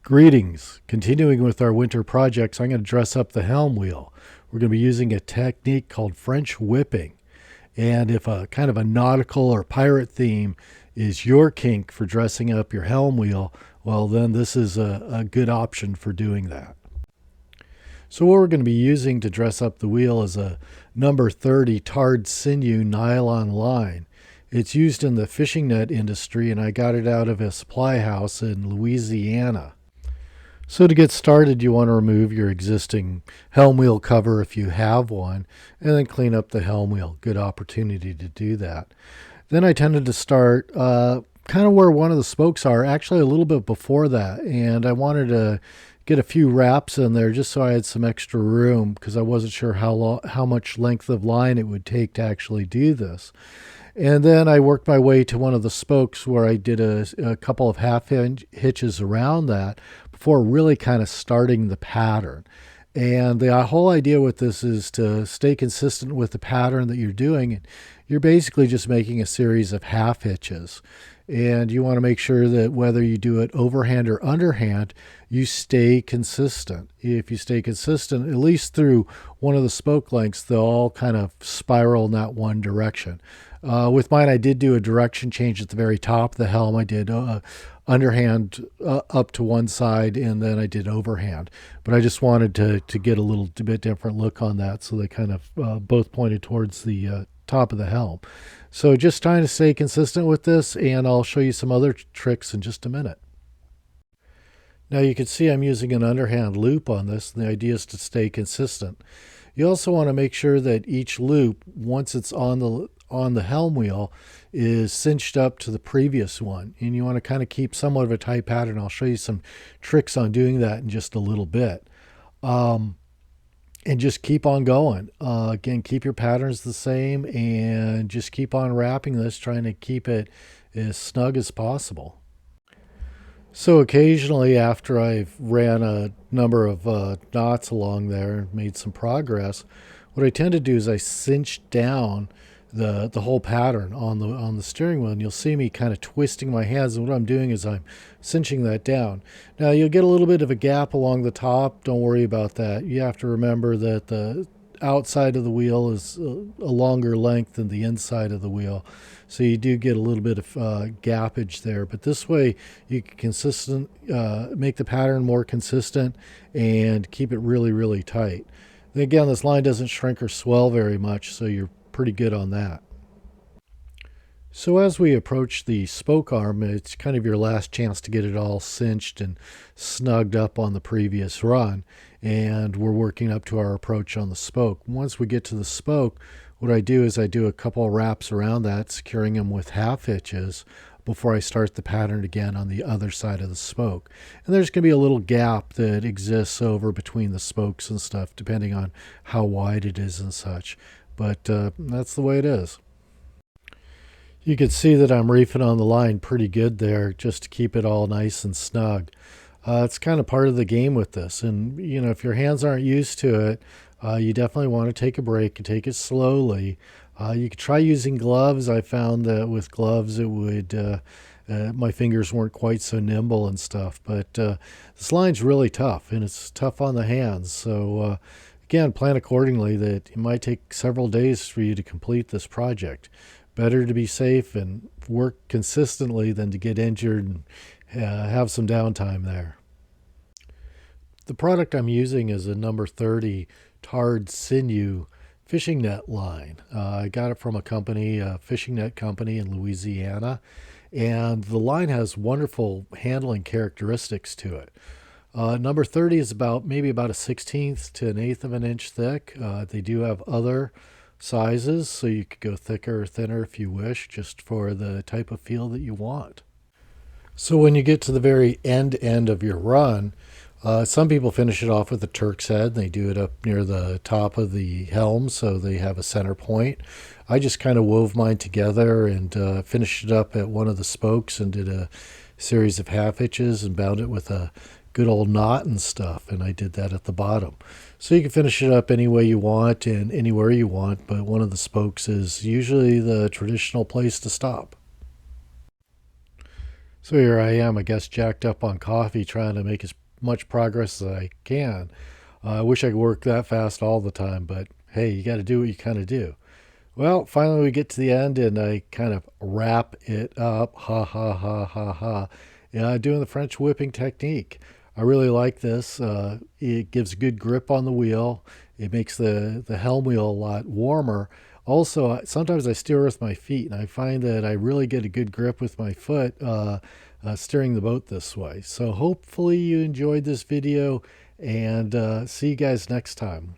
Greetings. Continuing with our winter projects, I'm going to dress up the helm wheel. We're going to be using a technique called French whipping. And if a kind of a nautical or pirate theme is your kink for dressing up your helm wheel, well, then this is a good option for doing that. So what we're going to be using to dress up the wheel is a number 30 tarred sinew nylon line. It's used in the fishing net industry, and I got it out of a supply house in Louisiana. So to get started, you want to remove your existing helm wheel cover if you have one, and then clean up the helm wheel. Good opportunity to do that. Then I tended to start kind of where one of the spokes are, actually a little bit before that, and I wanted to get a few wraps in there just so I had some extra room because I wasn't sure how much length of line it would take to actually do this. And then I worked my way to one of the spokes where I did a couple of hitches around that before really kind of starting the pattern. And the whole idea with this is to stay consistent with the pattern that you're doing. You're basically just making a series of half hitches. And you want to make sure that whether you do it overhand or underhand, you stay consistent. If you stay consistent, at least through one of the spoke lengths, they'll all kind of spiral in that one direction. With mine, I did do a direction change at the very top of the helm. I did underhand up to one side, and then I did overhand. But I just wanted to get a little bit different look on that, so they kind of both pointed towards the top of the helm. So just trying to stay consistent with this, and I'll show you some other tricks in just a minute. Now you can see I'm using an underhand loop on this, and the idea is to stay consistent. You also want to make sure that each loop, once it's on the helm wheel, is cinched up to the previous one, and you want to kind of keep somewhat of a tight pattern. I'll show you some tricks on doing that in just a little bit. And just keep on going. Again, keep your patterns the same and just keep on wrapping this, trying to keep it as snug as possible. So occasionally, after I've ran a number of knots along there and made some progress, what I tend to do is I cinch down the whole pattern on the steering wheel, and you'll see me kind of twisting my hands, and what I'm doing is I'm cinching that down. Now you'll get a little bit of a gap along the top. Don't worry about that. You have to remember that the outside of the wheel is a longer length than the inside of the wheel, so you do get a little bit of gappage there, but this way you can make the pattern more consistent and keep it really tight. And again, this line doesn't shrink or swell very much, so you're pretty good on that. So as we approach the spoke arm, it's kind of your last chance to get it all cinched and snugged up on the previous run, and we're working up to our approach on the spoke. Once we get to the spoke, what I do is I do a couple of wraps around that, securing them with half hitches before I start the pattern again on the other side of the spoke. And there's going to be a little gap that exists over between the spokes and stuff, depending on how wide it is and such. But that's the way it is. You can see that I'm reefing on the line pretty good there, just to keep it all nice and snug. It's kind of part of the game with this, and if your hands aren't used to it, you definitely want to take a break and take it slowly. You could try using gloves. I found that with gloves it would my fingers weren't quite so nimble and stuff, but this line's really tough, and it's tough on the hands. So again, plan accordingly that it might take several days for you to complete this project. Better to be safe and work consistently than to get injured and have some downtime there. The product I'm using is a number 30 tarred sinew fishing net line. I got it from a fishing net company in Louisiana, and the line has wonderful handling characteristics to it. Number 30 is maybe about a 1/16 to an 1/8 of an inch thick. They do have other sizes, so you could go thicker or thinner if you wish, just for the type of feel that you want. So when you get to the very end of your run, some people finish it off with a Turks head. They do it up near the top of the helm, so they have a center point. I just kind of wove mine together and finished it up at one of the spokes and did a series of half hitches and bound it with a good old knot and stuff, and I did that at the bottom. So you can finish it up any way you want and anywhere you want, but one of the spokes is usually the traditional place to stop. So here I am, I guess, jacked up on coffee, trying to make as much progress as I can. I wish I could work that fast all the time, but hey, you got to do what you kind of do. Well, finally we get to the end and I kind of wrap it up. Ha ha ha ha ha. Yeah, doing the French whipping technique. I really like this. It gives good grip on the wheel. It makes the helm wheel a lot warmer. Also, sometimes I steer with my feet, and I find that I really get a good grip with my foot steering the boat this way. So hopefully you enjoyed this video, and see you guys next time.